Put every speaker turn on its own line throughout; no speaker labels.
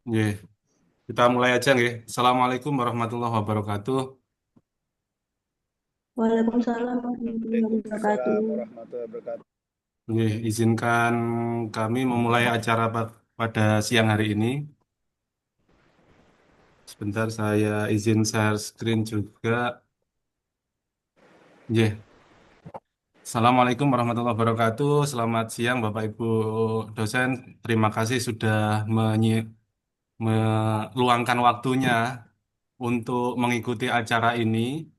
Nggih, kita mulai aja nggih. Assalamualaikum warahmatullahi wabarakatuh.
Waalaikumsalam warahmatullahi wabarakatuh.
Waalaikumsalam warahmatullahi wabarakatuh.
Nggih, izinkan kami memulai acara pada siang hari ini. Sebentar saya izin share screen juga. Nggih. Assalamualaikum warahmatullahi wabarakatuh. Selamat siang Bapak Ibu dosen. Terima kasih sudah meluangkan waktunya untuk mengikuti acara ini.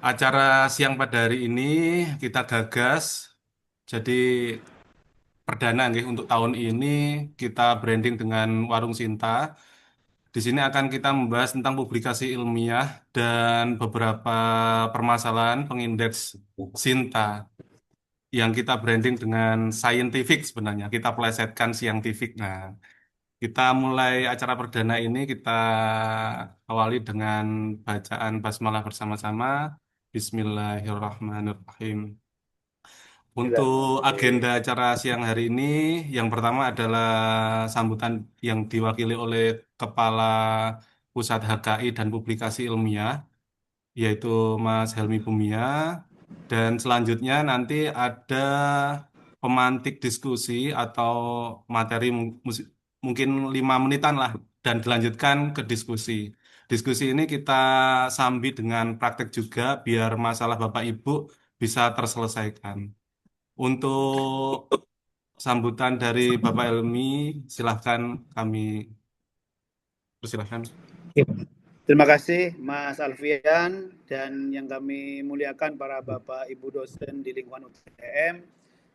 Acara siang pada hari ini kita gagas. Jadi perdana nggih untuk tahun ini kita branding dengan Warung Sinta. Di sini akan kita membahas tentang publikasi ilmiah dan beberapa permasalahan pengindeks Sinta yang kita branding dengan scientific sebenarnya. Kita plesetkan scientific. Nah, kita mulai acara perdana ini kita awali dengan bacaan basmalah bersama-sama. Bismillahirrahmanirrahim. Untuk agenda
Bismillahirrahmanirrahim.
acara siang hari ini, yang pertama adalah sambutan yang diwakili oleh Kepala Pusat HKI dan Publikasi Ilmiah, yaitu Mas Helmi Bumia. Dan selanjutnya nanti ada pemantik diskusi atau materi mungkin 5 menitan lah, dan dilanjutkan ke diskusi. Diskusi ini kita sambi dengan praktek juga, biar masalah Bapak Ibu bisa terselesaikan. Untuk sambutan dari Bapak Elmi, silahkan kami persilahkan.
Terima kasih Mas Alfian dan yang kami muliakan para Bapak Ibu dosen di lingkungan UTM.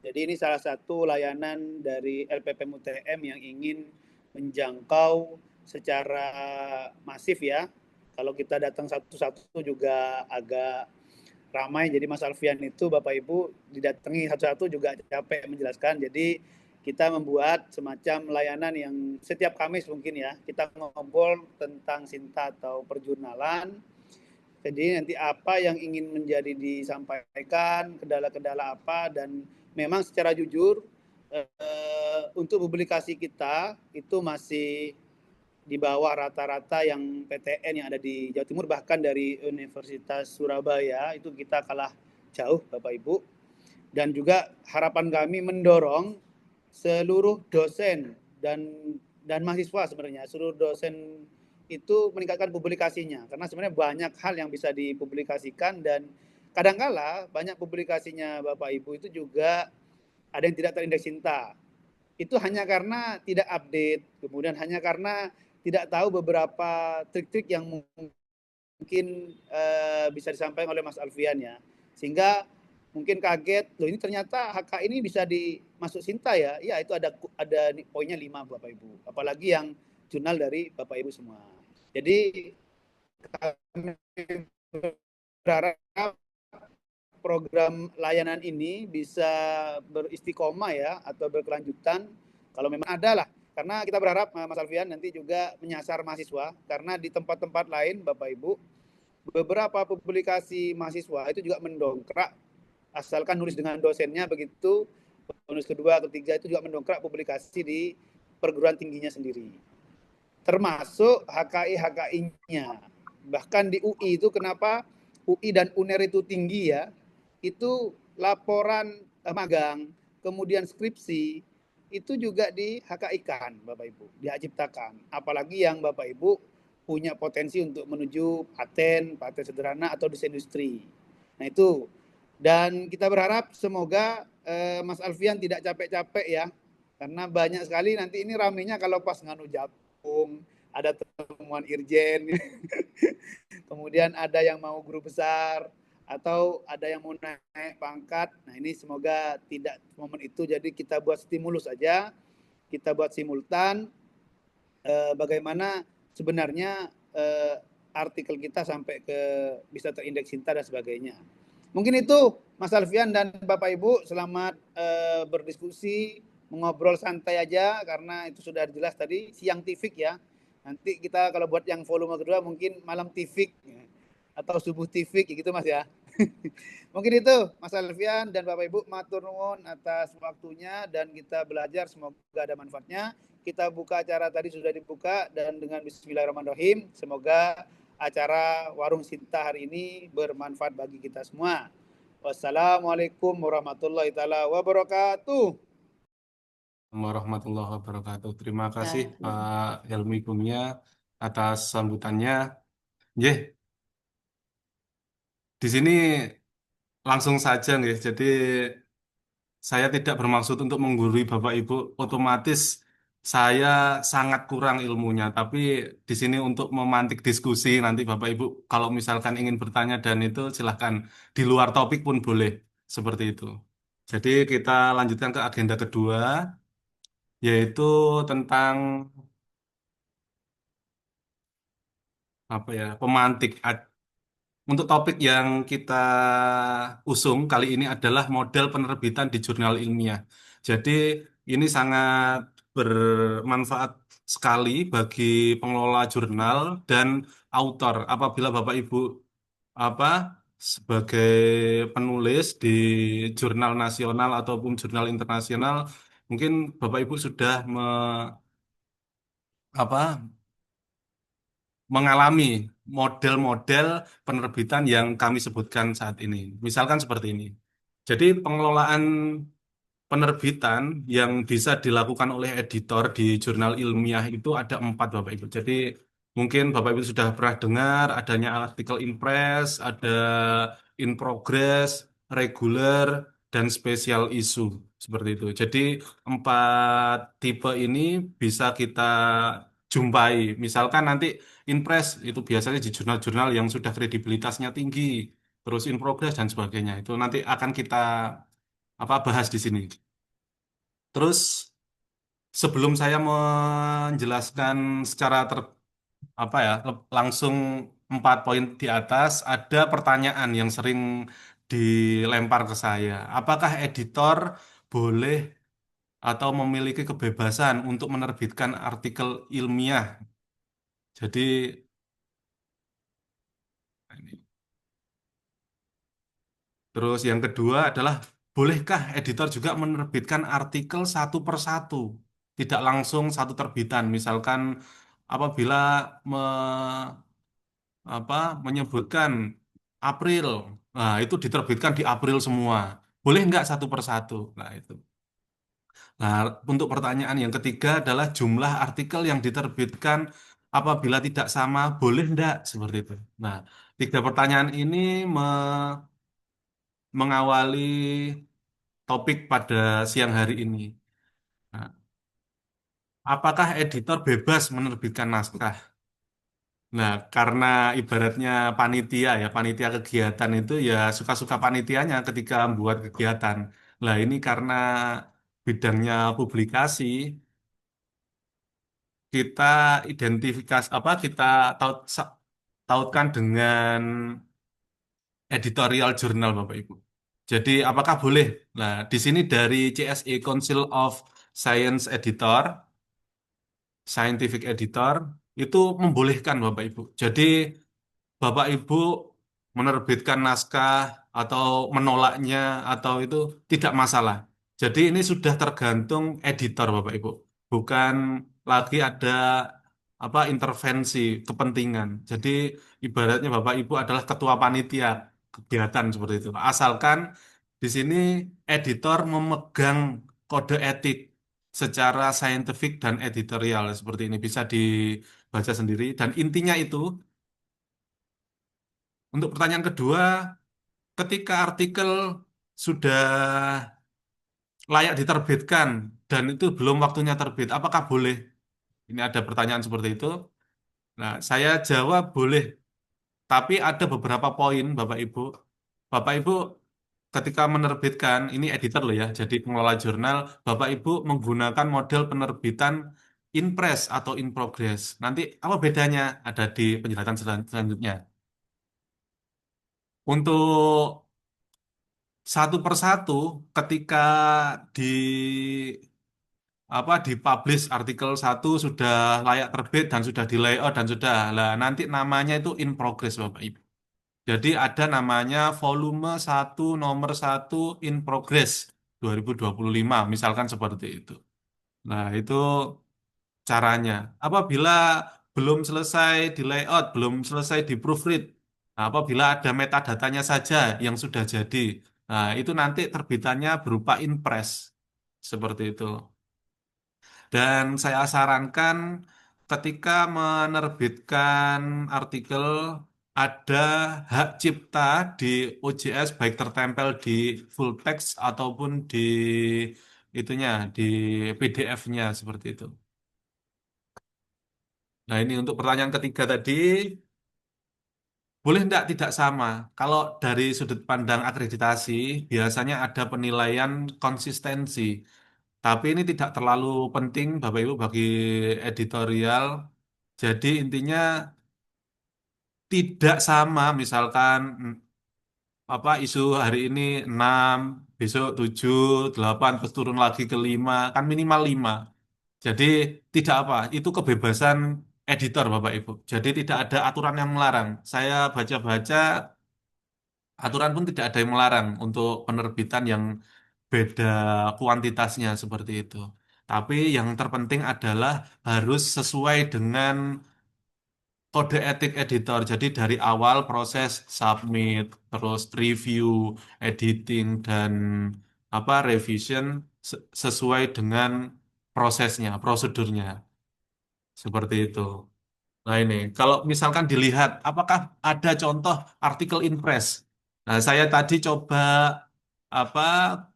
Jadi ini salah satu layanan dari LPPM UTM yang ingin menjangkau secara masif ya. Kalau kita datang satu-satu juga agak ramai. Jadi Mas Alfian itu Bapak Ibu didatangi satu-satu juga capek menjelaskan. Jadi kita membuat semacam layanan yang setiap Kamis mungkin ya, kita ngobrol tentang Sinta atau perjurnalan. Jadi nanti apa yang ingin menjadi disampaikan, kendala-kendala apa, dan memang secara jujur untuk publikasi kita itu masih di bawah rata-rata yang PTN yang ada di Jawa Timur, bahkan dari Universitas Surabaya itu kita kalah jauh Bapak Ibu. Dan juga harapan kami mendorong seluruh dosen dan mahasiswa, sebenarnya seluruh dosen itu meningkatkan publikasinya, karena sebenarnya banyak hal yang bisa dipublikasikan, dan kadangkala banyak publikasinya Bapak Ibu itu juga ada yang tidak terindeks Sinta. Itu hanya karena tidak update, kemudian hanya karena tidak tahu beberapa trik-trik yang mungkin bisa disampaikan oleh Mas Alfian ya. Sehingga mungkin kaget, loh ini ternyata HK ini bisa dimasuk Sinta ya. Ya itu ada poinnya 5 Bapak Ibu. Apalagi yang jurnal dari Bapak Ibu semua. Jadi kami berharap program layanan ini bisa beristiqomah ya atau berkelanjutan kalau memang ada lah, karena kita berharap Mas Alfian nanti juga menyasar mahasiswa, karena di tempat-tempat lain Bapak Ibu beberapa publikasi mahasiswa itu juga mendongkrak, asalkan nulis dengan dosennya begitu, nulis kedua ketiga itu juga mendongkrak publikasi di perguruan tingginya sendiri, termasuk HKI-HKI-nya. Bahkan di UI itu kenapa UI dan UNER itu tinggi ya, itu laporan magang, kemudian skripsi, itu juga di HKI-kan Bapak Ibu, diciptakan. Apalagi yang Bapak Ibu punya potensi untuk menuju paten, paten sederhana atau desain industri. Nah itu, dan kita berharap semoga Mas Alfian tidak capek-capek ya, karena banyak sekali nanti ini ramenya kalau pas nganu Japung, ada temuan irjen, kemudian ada yang mau guru besar, atau ada yang mau naik pangkat. Nah ini semoga tidak momen itu, jadi kita buat stimulus aja, kita buat simultan, bagaimana sebenarnya artikel kita sampai ke bisa terindeks Sinta dan sebagainya. Mungkin itu Mas Alfian dan Bapak Ibu, selamat berdiskusi, mengobrol santai aja, karena itu sudah jelas tadi siang tifik ya. Nanti kita kalau buat yang volume kedua mungkin malam tifik ya, atau subuh tifik gitu Mas ya. Mungkin itu Mas Alfian dan Bapak Ibu, matur nuwun atas waktunya dan kita belajar, semoga ada manfaatnya. Kita buka acara tadi sudah dibuka dan dengan bismillahirrahmanirrahim semoga acara Warung Sinta hari ini bermanfaat bagi kita semua. Wassalamualaikum warahmatullahi taala wabarakatuh.
Warahmatullahi wabarakatuh. Terima kasih
Ya,
Pak Helmi Bumia atas sambutannya. Nggih, di sini langsung saja nggih. Jadi saya tidak bermaksud untuk menggurui Bapak Ibu. Otomatis saya sangat kurang ilmunya, tapi di sini untuk memantik diskusi nanti Bapak Ibu kalau misalkan ingin bertanya dan itu silahkan di luar topik pun boleh seperti itu. Jadi kita lanjutkan ke agenda kedua, yaitu tentang apa ya, pemantik. Untuk topik yang kita usung kali ini adalah model penerbitan di jurnal ilmiah. Jadi ini sangat bermanfaat sekali bagi pengelola jurnal dan autor. Apabila Bapak Ibu apa sebagai penulis di jurnal nasional ataupun jurnal internasional, mungkin Bapak Ibu sudah apa mengalami model-model penerbitan yang kami sebutkan saat ini. Misalkan seperti ini. Jadi pengelolaan penerbitan yang bisa dilakukan oleh editor di jurnal ilmiah itu ada 4 Bapak Ibu. Jadi mungkin Bapak Ibu sudah pernah dengar adanya artikel in press, ada in progress, regular, dan special issue seperti itu. Jadi 4 tipe ini bisa kita jumpai. Misalkan nanti in press itu biasanya di jurnal-jurnal yang sudah kredibilitasnya tinggi, terus in progress dan sebagainya. Itu nanti akan kita bahas di sini. Terus sebelum saya menjelaskan secara langsung 4 poin di atas, ada pertanyaan yang sering dilempar ke saya. Apakah editor boleh atau memiliki kebebasan untuk menerbitkan artikel ilmiah? Jadi ini. Terus yang kedua adalah bolehkah editor juga menerbitkan artikel satu per satu, tidak langsung satu terbitan. Misalkan apabila apa menyebutkan April, nah itu diterbitkan di April semua. Boleh nggak satu per satu? Nah itu. Nah untuk pertanyaan yang ketiga adalah jumlah artikel yang diterbitkan apabila tidak sama, boleh nggak seperti itu? Nah, 3 pertanyaan ini mengawali topik pada siang hari ini. Nah, apakah editor bebas menerbitkan naskah? Nah, karena ibaratnya panitia ya, panitia kegiatan itu ya suka-suka panitianya ketika membuat kegiatan. Nah, ini karena bidangnya publikasi, kita identifikasi kita tautkan dengan editorial jurnal Bapak Ibu. Jadi apakah boleh? Nah, di sini dari CSE Council of Science Editor, Scientific Editor itu membolehkan Bapak Ibu. Jadi Bapak Ibu menerbitkan naskah atau menolaknya atau itu tidak masalah. Jadi ini sudah tergantung editor Bapak Ibu. Bukan lagi ada intervensi kepentingan. Jadi ibaratnya Bapak Ibu adalah ketua panitia kegiatan seperti itu. Asalkan di sini editor memegang kode etik secara saintifik dan editorial seperti ini bisa dibaca sendiri dan intinya itu untuk pertanyaan kedua, ketika artikel sudah layak diterbitkan dan itu belum waktunya terbit, apakah boleh? Ini ada pertanyaan seperti itu. Nah, saya jawab boleh, tapi ada beberapa poin, Bapak Ibu. Bapak Ibu, ketika menerbitkan, ini editor loh ya, jadi pengelola jurnal, Bapak Ibu menggunakan model penerbitan in press atau in progress. Nanti apa bedanya? Ada di penjelasan selanjutnya. Untuk satu persatu ketika di dipublish artikel satu sudah layak terbit dan sudah di layout dan sudah lah nanti namanya itu in progress Bapak Ibu. Jadi ada namanya volume 1 nomor 1 in progress 2025, misalkan seperti itu. Nah, itu caranya. Apabila belum selesai di layout, belum selesai di proofread, nah, apabila ada metadatanya saja yang sudah jadi, nah itu nanti terbitannya berupa impress seperti itu. Dan saya sarankan ketika menerbitkan artikel ada hak cipta di OJS baik tertempel di full text ataupun di itunya di PDF-nya seperti itu. Nah, ini untuk pertanyaan ketiga tadi, boleh enggak tidak sama? Kalau dari sudut pandang akreditasi, biasanya ada penilaian konsistensi. Tapi ini tidak terlalu penting, Bapak Ibu, bagi editorial. Jadi intinya tidak sama, misalkan apa isu hari ini 6, besok 7, 8, terus turun lagi ke 5, kan minimal 5. Jadi tidak apa, itu kebebasan editor Bapak Ibu. Jadi tidak ada aturan yang melarang. Saya baca-baca aturan pun tidak ada yang melarang untuk penerbitan yang beda kuantitasnya seperti itu. Tapi yang terpenting adalah harus sesuai dengan kode etik editor. Jadi dari awal proses submit, terus review, editing dan apa revision sesuai dengan prosesnya, prosedurnya. Seperti itu. Nah ini, kalau misalkan dilihat, apakah ada contoh artikel in press? Nah, saya tadi coba apa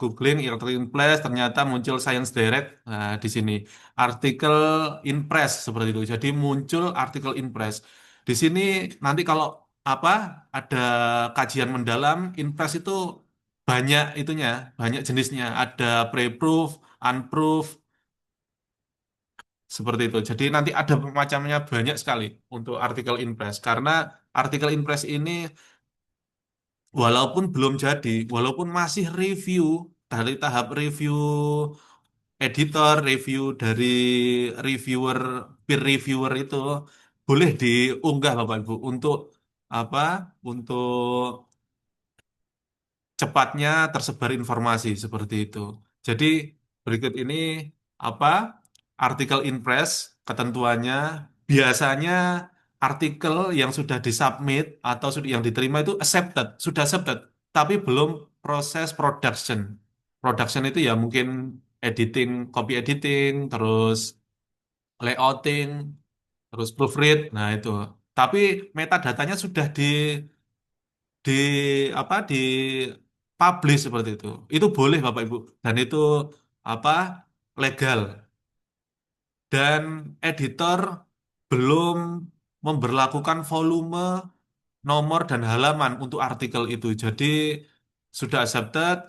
googling artikel in press, ternyata muncul Science Direct. Nah, di sini artikel in press seperti itu. Jadi muncul artikel in press. Di sini nanti kalau apa ada kajian mendalam, in press itu banyak itunya, banyak jenisnya. Ada pre-proof, unproof, seperti itu. Jadi nanti ada macamnya banyak sekali untuk artikel Impress. Karena artikel Impress ini walaupun belum jadi, walaupun masih review, dari tahap review editor, review dari reviewer, peer reviewer itu boleh diunggah Bapak Ibu untuk apa? Untuk cepatnya tersebar informasi seperti itu. Jadi berikut ini apa artikel Impress ketentuannya biasanya artikel yang sudah disubmit atau yang diterima itu accepted, sudah accepted, tapi belum proses production. Production itu ya mungkin editing, copy editing, terus layouting, terus proofread. Nah, itu. Tapi metadatanya sudah di apa di publish seperti itu. Itu boleh Bapak Ibu dan itu apa legal dan editor belum memberlakukan volume, nomor dan halaman untuk artikel itu. Jadi sudah accepted,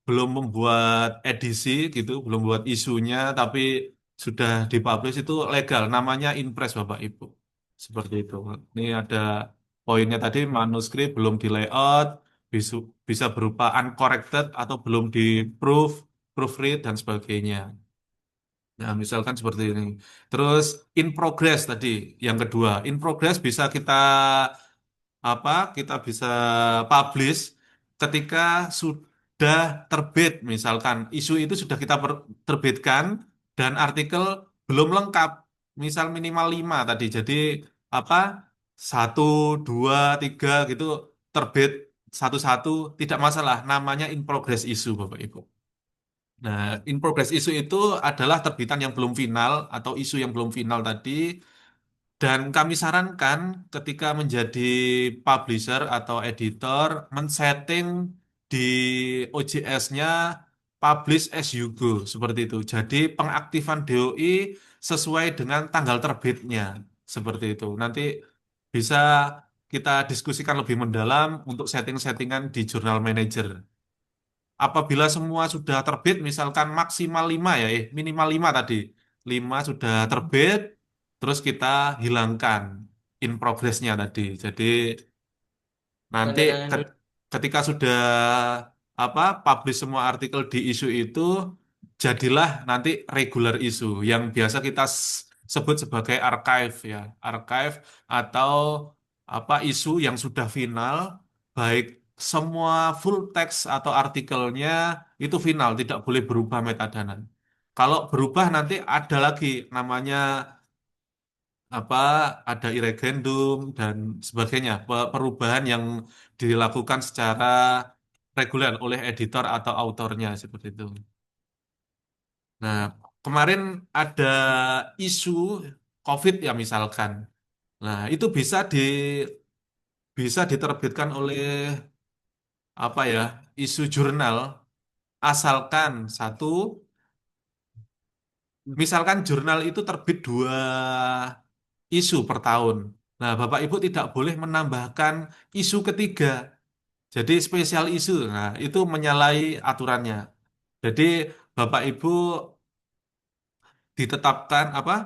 belum membuat edisi gitu, belum buat isunya tapi sudah dipublish itu legal namanya impress Bapak Ibu. Seperti itu. Ini ada poinnya tadi manuskrip belum di layout, bisa, bisa berupa uncorrected atau belum di proof, proofread dan sebagainya. Nah, misalkan seperti ini. Terus in progress tadi yang kedua, in progress bisa kita apa? Kita bisa publish ketika sudah terbit misalkan isu itu sudah kita terbitkan dan artikel belum lengkap. Misal minimal 5 tadi. Jadi apa? Satu, dua, tiga gitu terbit satu-satu tidak masalah. Namanya in progress issue Bapak Ibu. Nah, in progress issue itu adalah terbitan yang belum final atau isu yang belum final tadi. Dan kami sarankan ketika menjadi publisher atau editor, men-setting di OJS-nya publish as you go, seperti itu. Jadi pengaktifan DOI sesuai dengan tanggal terbitnya, seperti itu. Nanti bisa kita diskusikan lebih mendalam untuk setting-settingan di Journal Manager. Apabila semua sudah terbit, misalkan maksimal 5 ya, minimal 5 tadi. 5 sudah terbit, terus kita hilangkan in progress-nya tadi. Jadi nanti ketika sudah apa publish semua artikel di isu itu, jadilah nanti regular issue yang biasa kita sebut sebagai archive ya, archive atau isu yang sudah final, baik semua full text atau artikelnya itu final, tidak boleh berubah metadata. Kalau berubah nanti ada lagi namanya apa ada irregendum dan sebagainya, perubahan yang dilakukan secara reguler oleh editor atau autornya seperti itu. Nah, kemarin ada isu COVID ya misalkan. Nah, itu bisa diterbitkan oleh isu jurnal asalkan satu, misalkan jurnal itu terbit dua isu per tahun. Nah, Bapak Ibu tidak boleh menambahkan isu ketiga. Jadi spesial isu. Nah, itu menyalahi aturannya. Jadi Bapak Ibu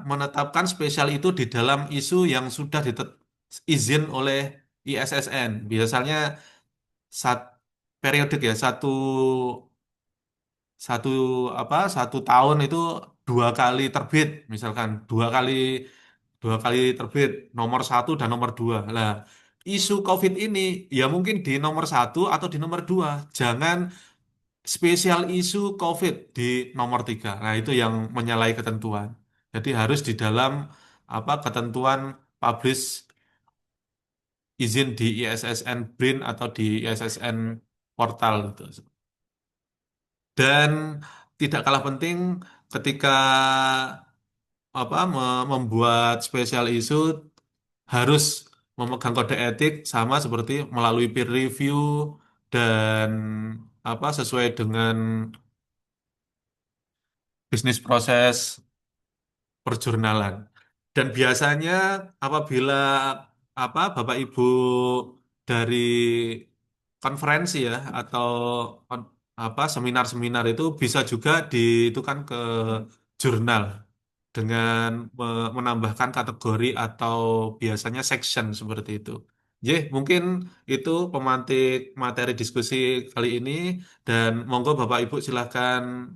menetapkan spesial itu di dalam isu yang sudah izin oleh ISSN. Biasanya sat, periodik ya, satu satu tahun itu dua kali terbit, misalkan dua kali terbit nomor satu dan nomor dua. Lah, isu COVID ini ya mungkin di nomor satu atau di nomor dua. Jangan spesial isu COVID di nomor tiga. Nah, itu yang menyalahi ketentuan. Jadi harus di dalam ketentuan publish izin di ISSN BRIN atau di ISSN portal gitu. Dan tidak kalah penting ketika membuat spesial isu harus memegang kode etik sama seperti melalui peer review dan sesuai dengan bisnis proses perjurnalan. Dan biasanya apabila Bapak Ibu dari konferensi ya atau seminar-seminar itu bisa juga itu kan ke jurnal dengan menambahkan kategori atau biasanya section seperti itu. Mungkin itu pemantik materi diskusi kali ini dan monggo Bapak Ibu silahkan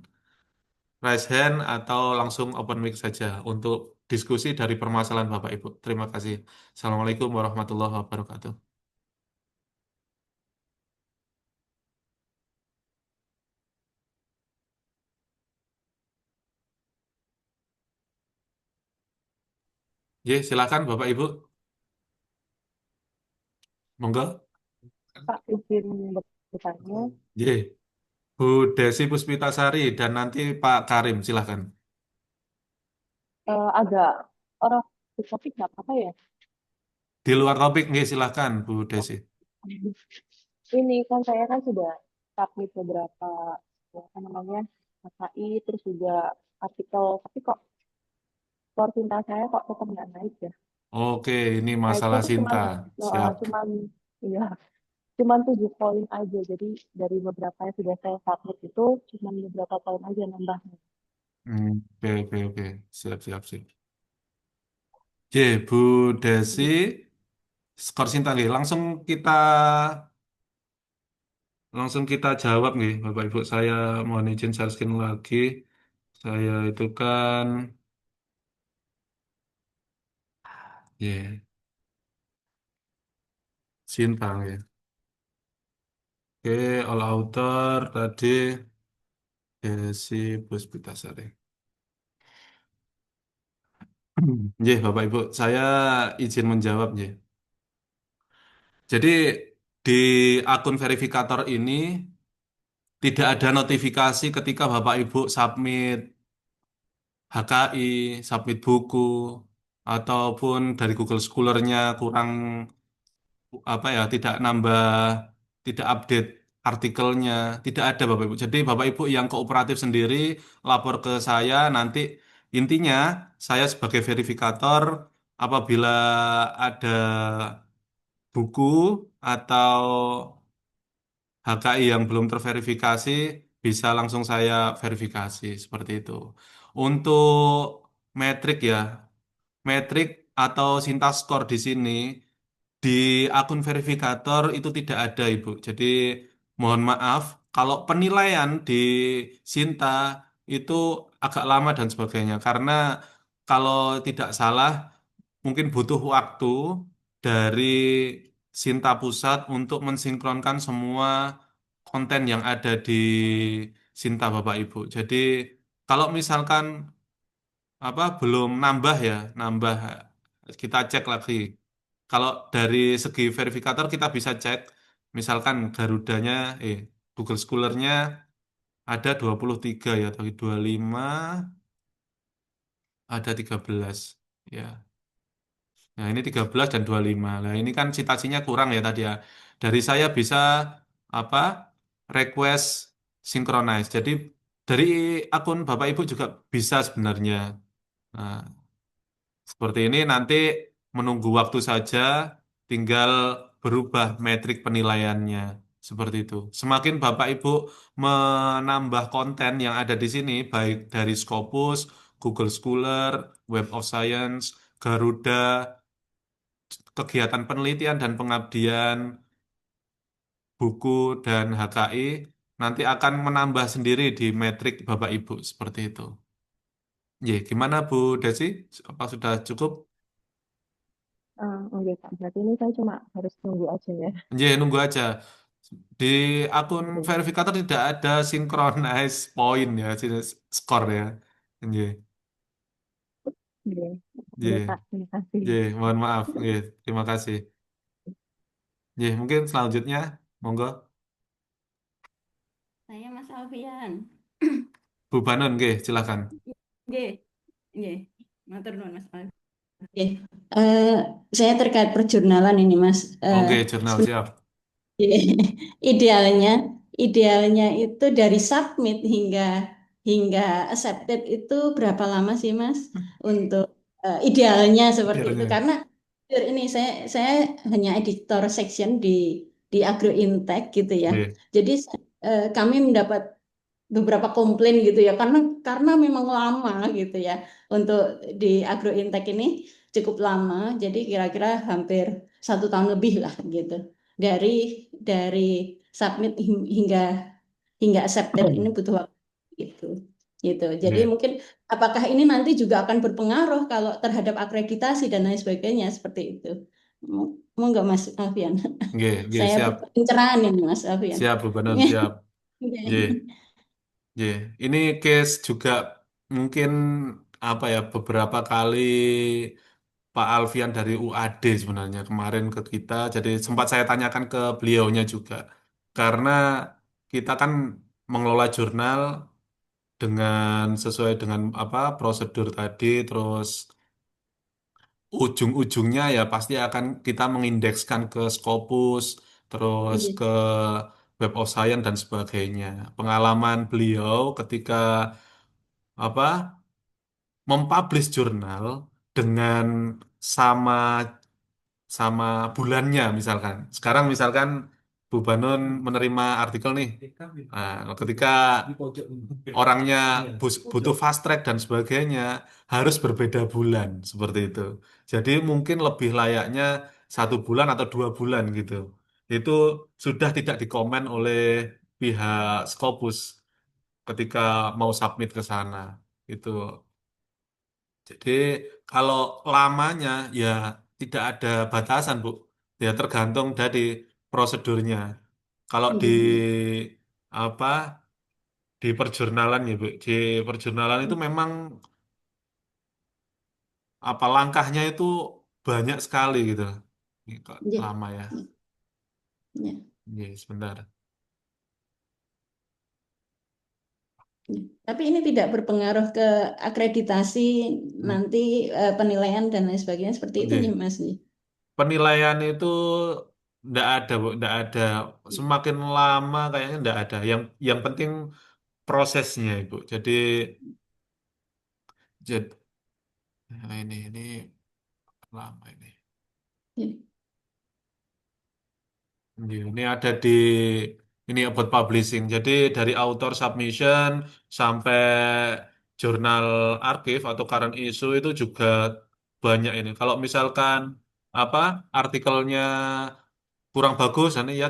raise hand atau langsung open mic saja untuk diskusi dari permasalahan Bapak Ibu. Terima kasih. Assalamualaikum warahmatullahi wabarakatuh. Silakan Bapak Ibu. Monggo.
Pak, izin bertanya.
Ye, Bu Desi Puspitasari dan nanti Pak Karim silakan.
Agak orang topik nggak apa-apa ya?
Di luar topik silakan Bu Desi.
Ini kan saya kan sudah submit beberapa apa namanya KKI terus juga artikel, tapi kok skor cinta saya kok tetap nggak naik ya?
Oke, ini
Nah itu
masalah
tuh
Sinta. Siap.
cuman ya cuman 7 poin aja. Jadi dari beberapa yang sudah saya submit itu cuman beberapa poin aja nambahnya.
Oke, oke, oke. Siap, siap, siap. Bu Desi, skor Sinta nggih. Langsung kita jawab nih, Bapak Ibu. Saya mohon izin share screen lagi. Saya itu kan, ya, Sinta ya. Oke, all author tadi Desi Puspitasari. Bapak Ibu, saya izin menjawab, Jadi di akun verifikator ini tidak ada notifikasi ketika Bapak Ibu submit HKI, submit buku, ataupun dari Google Scholar-nya kurang tidak nambah, tidak update artikelnya, tidak ada Bapak Ibu. Jadi Bapak Ibu yang kooperatif sendiri lapor ke saya nanti intinya saya sebagai verifikator apabila ada buku atau HKI yang belum terverifikasi bisa langsung saya verifikasi seperti itu. Untuk metrik ya, metrik atau sintas skor di sini di akun verifikator itu tidak ada, Ibu. Jadi mohon maaf kalau penilaian di Sinta itu agak lama dan sebagainya karena kalau tidak salah mungkin butuh waktu dari Sinta Pusat untuk mensinkronkan semua konten yang ada di Sinta Bapak Ibu. Jadi kalau misalkan apa belum nambah ya, nambah kita cek lagi. Kalau dari segi verifikator kita bisa cek, misalkan Garudanya, Google Scholar-nya ada 23 ya, atau 25, ada 13. Ya. Nah, ini 13 dan 25. Nah, ini kan citasinya kurang ya tadi ya. Dari saya bisa apa? Request synchronize. Jadi dari akun Bapak Ibu juga bisa sebenarnya. Nah, seperti ini nanti menunggu waktu saja, tinggal berubah metrik penilaiannya. Seperti itu. Semakin Bapak Ibu menambah konten yang ada di sini, baik dari Scopus, Google Scholar, Web of Science, Garuda, kegiatan penelitian dan pengabdian, buku, dan HKI, nanti akan menambah sendiri di metrik Bapak Ibu. Seperti itu. Gimana Bu Desi? Apa sudah cukup?
Oke, Kak. Berarti ini saya cuma harus tunggu aja ya.
Nunggu aja. Di akun
Oke.
verifikator tidak ada synchronize point ya, skor ya. Nggih,
Oke, oke,
nggih,
Kak. Terima kasih.
nggih, mohon maaf. Nggih, terima kasih. Nggih, mungkin selanjutnya, monggo.
Saya Mas Alfian.
Bu Banon, nggih, silakan.
Nggih, nggih. Matur nuwun Mas Alfian. Oke. Eh, saya terkait perjurnalan ini Mas.
Oke, jurnal siap.
Idealnya, idealnya itu dari submit hingga hingga accepted itu berapa lama sih Mas? Untuk idealnya seperti itu.
Biarnya.
Karena ini saya hanya editor section di Agrointech gitu ya.
Nggih,
Jadi kami mendapat beberapa komplain gitu ya karena memang lama gitu ya untuk di Agrointech ini cukup lama jadi kira-kira hampir 1 tahun lebih lah gitu dari dari submit hingga hingga accepted ini butuh waktu gitu gitu jadi
nggih,
mungkin apakah ini nanti juga akan berpengaruh kalau terhadap akreditasi dan lain sebagainya seperti itu mau nggak Mas Alfian
nggih, nggih,
saya
siap.
butuh pencerahan ini Mas Alfian.
Siap, Bu Banon, siap. Nggih, nggih. Ini case juga mungkin apa ya, beberapa kali Pak Alfian dari UAD sebenarnya kemarin ke kita, jadi sempat saya tanyakan ke beliaunya juga. Karena kita kan mengelola jurnal dengan sesuai dengan apa prosedur tadi, terus ujung-ujungnya ya pasti akan kita mengindekskan ke Scopus, terus
Iya,
ke Web of Science dan sebagainya. Pengalaman beliau ketika apa mempublish jurnal dengan sama sama bulannya misalkan. Sekarang misalkan Bu Banon menerima artikel nih. Nah, ketika orangnya butuh fast track dan sebagainya harus berbeda bulan seperti itu. Jadi mungkin lebih layaknya 1 bulan atau 2 bulan gitu. Itu sudah tidak dikomen oleh pihak Scopus ketika mau submit ke sana. Itu. Jadi kalau lamanya ya tidak ada batasan, Bu. Ya tergantung dari prosedurnya. Kalau di
iya, iya.
apa di perjurnalan ya, Bu. Di perjurnalan itu memang apa langkahnya itu banyak sekali gitu. Ini kok
Iya,
lama ya.
iya, iya.
Iya, sebentar.
Iya. Tapi ini tidak berpengaruh ke akreditasi
Hmm.
nanti penilaian dan lain sebagainya seperti itu nih
Iya.
Mas.
Penilaian itu enggak ada, Bu, enggak ada. Semakin lama kayaknya enggak ada. Yang penting prosesnya, Ibu. Jadi nah, ini lama ini.
Iya,
Ini ada di ini about publishing. Jadi dari author submission sampai jurnal archive atau current issue itu juga banyak ini. Kalau misalkan apa artikelnya kurang bagus, nanti ya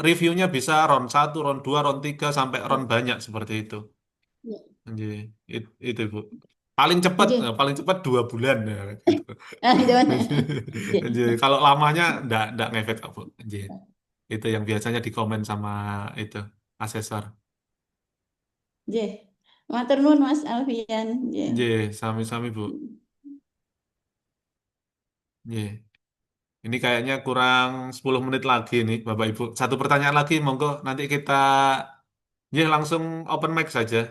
reviewnya bisa round 1, round 2, round 3 sampai round banyak seperti itu.
iya,
Jadi itu Bu.
Nggih.
paling cepat 2 bulan ya, gitu.
Gimana?
Nggih, kalau lamanya ndak ngefek kok, Bu. Nggih. Itu yang biasanya dikomen sama itu asesor.
Nggih. Matur nuwun Mas Alfian. Nggih.
Nggih, sami-sami, Bu. Nggih. Ini kayaknya kurang 10 menit lagi nih, Bapak Ibu. Satu pertanyaan lagi, monggo nanti kita langsung open mic saja.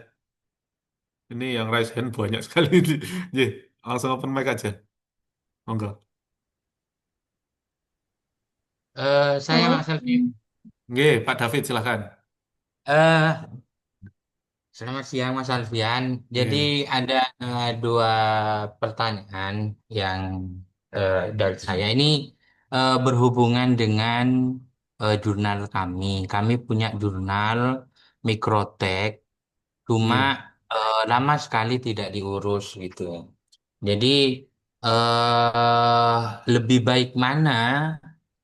Ini yang raise hand banyak sekali ini. Nggih, langsung open mic aja. Monggo.
Saya
Oh,
Mas Alfian.
Nggih, Pak David silahkan.
Eh, Selamat siang Mas Alfian. Jadi
Nggih,
ada dua pertanyaan yang dari saya ini berhubungan dengan jurnal kami. Kami punya jurnal Mikrotek, cuma
nggih,
lama sekali tidak diurus gitu. Jadi eh lebih baik mana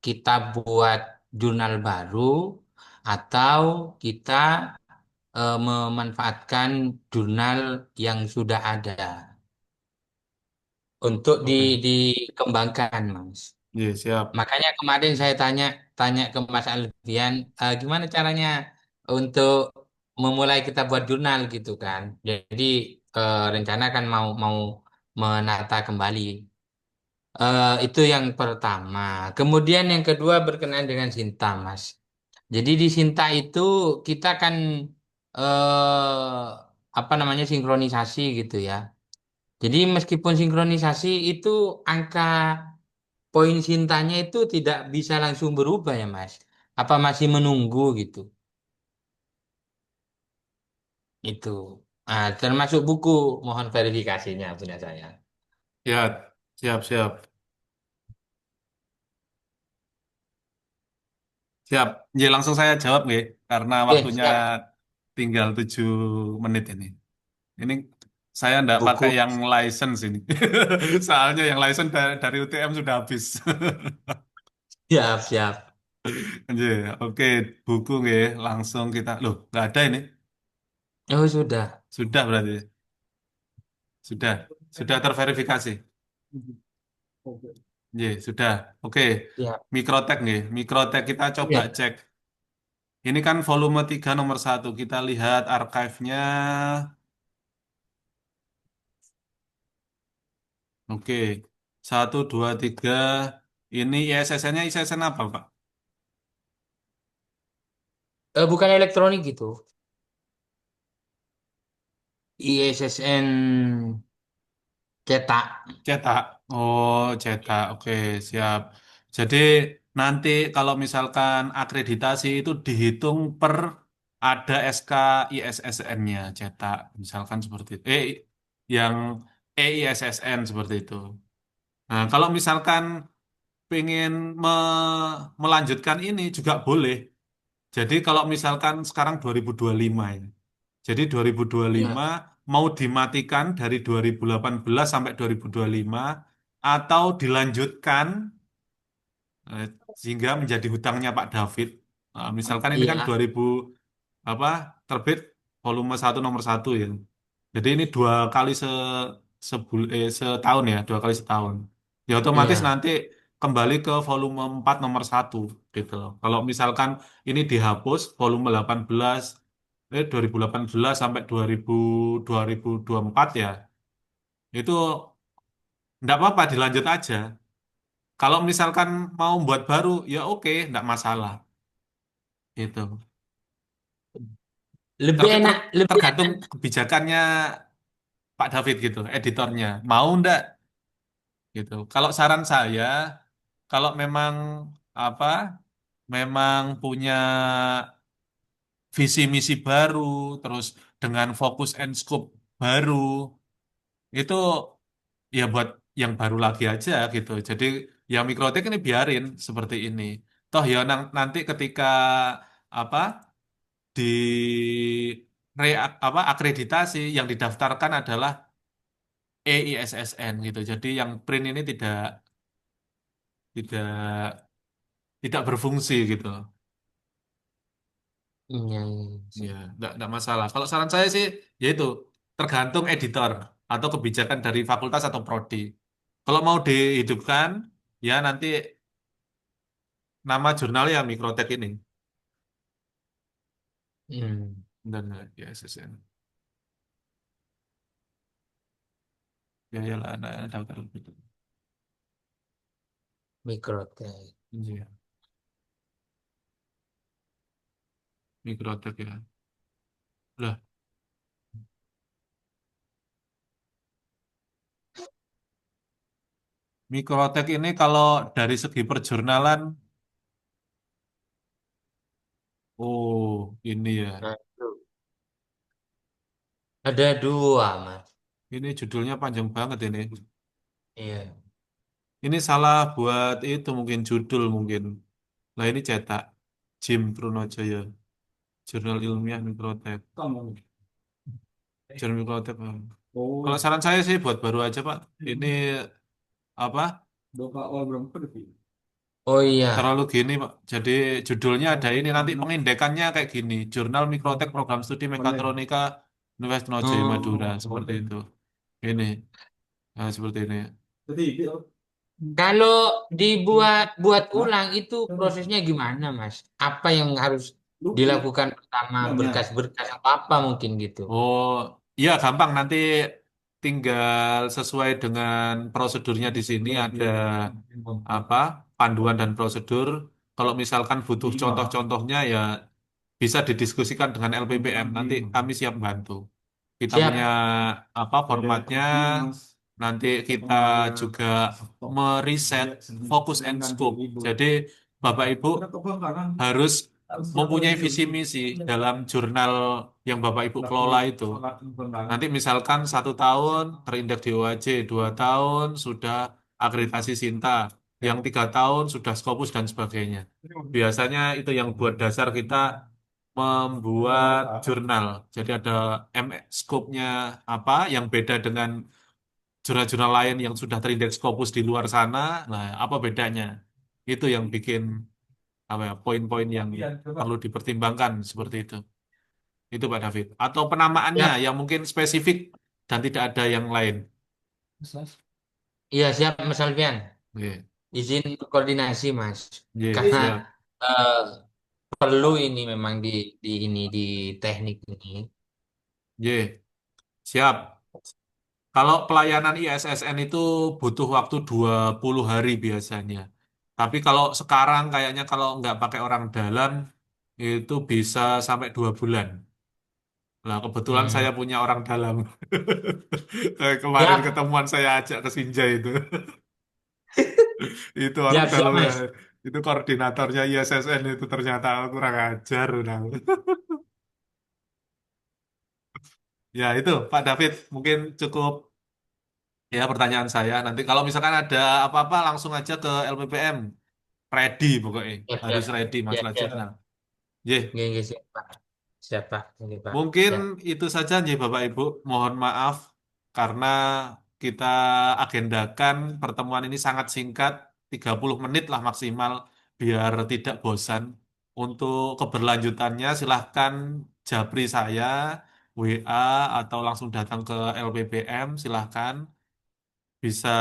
kita buat jurnal baru atau kita memanfaatkan jurnal yang sudah ada untuk
oke.
dikembangkan, Mas.
Nggih, siap.
Makanya kemarin saya tanya tanya ke Mas Alfian, gimana caranya untuk memulai kita buat jurnal gitu kan. Jadi rencana kan mau mau menata kembali. Itu yang pertama. Kemudian yang kedua berkenaan dengan Sinta, Mas. Jadi di Sinta itu kita kan apa namanya sinkronisasi gitu ya. Jadi meskipun sinkronisasi itu angka poin Sintanya itu tidak bisa langsung berubah ya, Mas. Apa masih menunggu gitu? Itu. Termasuk buku, mohon verifikasinya punya saya.
Ya, siap, siap. Siap. Nggih, langsung saya jawab nggih, karena
Oke,
waktunya
siap.
tinggal 7 menit ini. Ini saya ndak pakai
Buku.
yang license ini. Soalnya yang license dari UTM sudah habis.
Siap, siap.
Nggih, oke, buku nggih, langsung kita. Loh, nggak ada ini.
Oh, sudah.
Sudah berarti. Sudah. Sudah terverifikasi. Nggih, sudah. Oke.
Siap.
Mikrotek nggih. Mikrotek kita coba
Iya.
cek. Ini kan volume 3 nomor 1. Kita lihat archive-nya. Oke. 1, 2, 3. Ini ISSN-nya ISSN apa, Pak?
Bukan elektronik gitu. ISSN cetak.
Cetak. Oh, cetak. Oke, siap. Jadi nanti kalau misalkan akreditasi itu dihitung per ada SK ISSN-nya cetak. Misalkan seperti itu. Yang EISSN seperti itu. Nah, kalau misalkan pengen melanjutkan ini juga boleh. Jadi kalau misalkan sekarang 2025 ini. Jadi
Ya.
2025 mau dimatikan dari 2018 sampai 2025 atau dilanjutkan eh, sehingga menjadi hutangnya Pak David. Nah, misalkan ini kan
Iya.
2000 apa terbit volume 1 nomor 1 ya. Jadi ini setahun ya, 2 kali setahun. Ya otomatis
Iya.
nanti kembali ke volume 4 nomor 1 gitu loh. Kalau misalkan ini dihapus volume 2018 sampai 2024 ya, itu enggak apa-apa dilanjut aja. Kalau misalkan mau buat baru ya oke, enggak masalah gitu.
Lebih enak, lebih
Tergantung
enak.
kebijakannya Pak David gitu, editornya. Mau ndak gitu. Kalau saran saya, kalau memang apa, memang punya visi misi baru, terus dengan fokus and scope baru, itu ya buat yang baru lagi aja gitu. Jadi yang mikrotek ini biarin seperti ini. Toh ya nanti ketika apa di akreditasi yang didaftarkan adalah EISSN gitu. Jadi yang print ini tidak tidak berfungsi gitu.
Iya, iya,
Ya,
siap.
enggak masalah. Kalau saran saya sih, yaitu tergantung editor. atau kebijakan dari fakultas atau prodi. Kalau mau dihidupkan, ya nanti nama jurnalnya Mikrotek ini.
Hmm,
Dan ya SSN. Ya ya lah, ada daftar gitu.
Mikrotek.
Iya, Mikrotek ya. Lah, Mikrotek ini kalau dari segi perjurnalan, oh ini ya.
Nah, itu. Ada dua, Mas.
Ini judulnya panjang banget ini.
Iya.
Ini salah buat itu mungkin judul mungkin. Nah ini cetak Jim Prunojoyo, Jurnal Ilmiah Mikrotek. Jurnal Mikrotek. Kalau saran saya sih buat baru aja Pak. Ini apa?
Oh iya.
Terlalu gini Pak. Jadi judulnya ada ini nanti pengindekannya kayak gini. Jurnal Mikrotek Program Studi Mekatronika Universitas Trunojoyo Madura
Hmm.
seperti itu. Ini, nah, seperti ini.
Kalau buat ulang itu prosesnya gimana, Mas? Apa yang harus dilakukan pertama, berkas-berkas atau apa mungkin gitu?
Oh, iya gampang nanti tinggal sesuai dengan prosedurnya di sini ada apa panduan dan prosedur. Kalau misalkan butuh contoh-contohnya ya bisa didiskusikan dengan LPPM. Nanti kami siap bantu. Kita punya
Siap.
apa formatnya. Nanti kita juga meriset fokus and scope. Jadi Bapak Ibu harus mempunyai visi misi dalam jurnal yang Bapak Ibu kelola itu. Nanti misalkan 1 tahun terindeks di OAJ, 2 tahun sudah akreditasi Sinta, yang 3 tahun sudah Scopus dan sebagainya. Biasanya itu yang buat dasar kita membuat jurnal. Jadi ada scope-nya apa yang beda dengan jurnal-jurnal lain yang sudah terindeks Scopus di luar sana. Nah, apa bedanya? Itu yang bikin apa ya, poin-poin yang perlu dipertimbangkan seperti itu. Itu Pak David. Atau penamaannya
Siap.
yang mungkin spesifik dan tidak ada yang lain.
Iya, siap, Mas Alfian.
Iya,
Izin koordinasi, Mas.
iya,
Karena
siap.
eh, perlu ini memang di teknik ini.
Iya, siap. Kalau pelayanan ISSN itu butuh waktu 20 hari biasanya. Tapi kalau sekarang kayaknya kalau nggak pakai orang dalam itu bisa sampai 2 bulan. Nah, kebetulan
Hmm.
saya punya orang dalam. Kemarin
Siap,
ketemuan saya ajak ke Sinjai itu. Itu orang
siap, siap,
dalamnya.
Mas.
Itu koordinatornya ISSN itu ternyata kurang ajar. Udah. Ya itu Pak David mungkin cukup ya pertanyaan saya. Nanti kalau misalkan ada apa-apa langsung aja ke LPPM. Ready pokoknya.
Siap,
Harus
siap.
ready
Siap,
masalah
siap.
jurnal. Ye,
Nggih, nggih, siap, Pak. Siap, Pak. Nggih, Pak.
mungkin
Ya.
itu saja nih Bapak Ibu. Mohon maaf karena kita agendakan pertemuan ini sangat singkat, 30 menit lah maksimal biar tidak bosan. Untuk keberlanjutannya silahkan japri saya, WA atau langsung datang ke LPPM silahkan. Bisa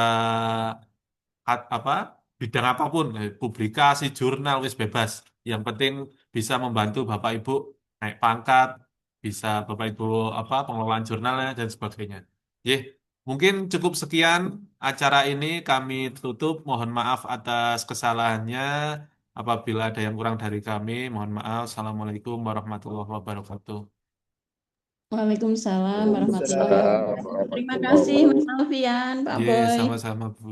apa bidang apapun, publikasi, jurnal, wis bebas. Yang penting bisa membantu Bapak Ibu naik pangkat, bisa Bapak Ibu apa pengelolaan jurnalnya dan sebagainya. Ye, mungkin cukup sekian acara ini kami tutup. Mohon maaf atas kesalahannya. Apabila ada yang kurang dari kami, mohon maaf. Assalamualaikum warahmatullahi wabarakatuh.
Waalaikumsalam warahmatullahi
Waalaikumsalam
wabarakatuh. Terima
warahmatullahi
kasih Mas
wabarakatuh.
Alfian, Pak
Ye,
Boy.
sama-sama Bu.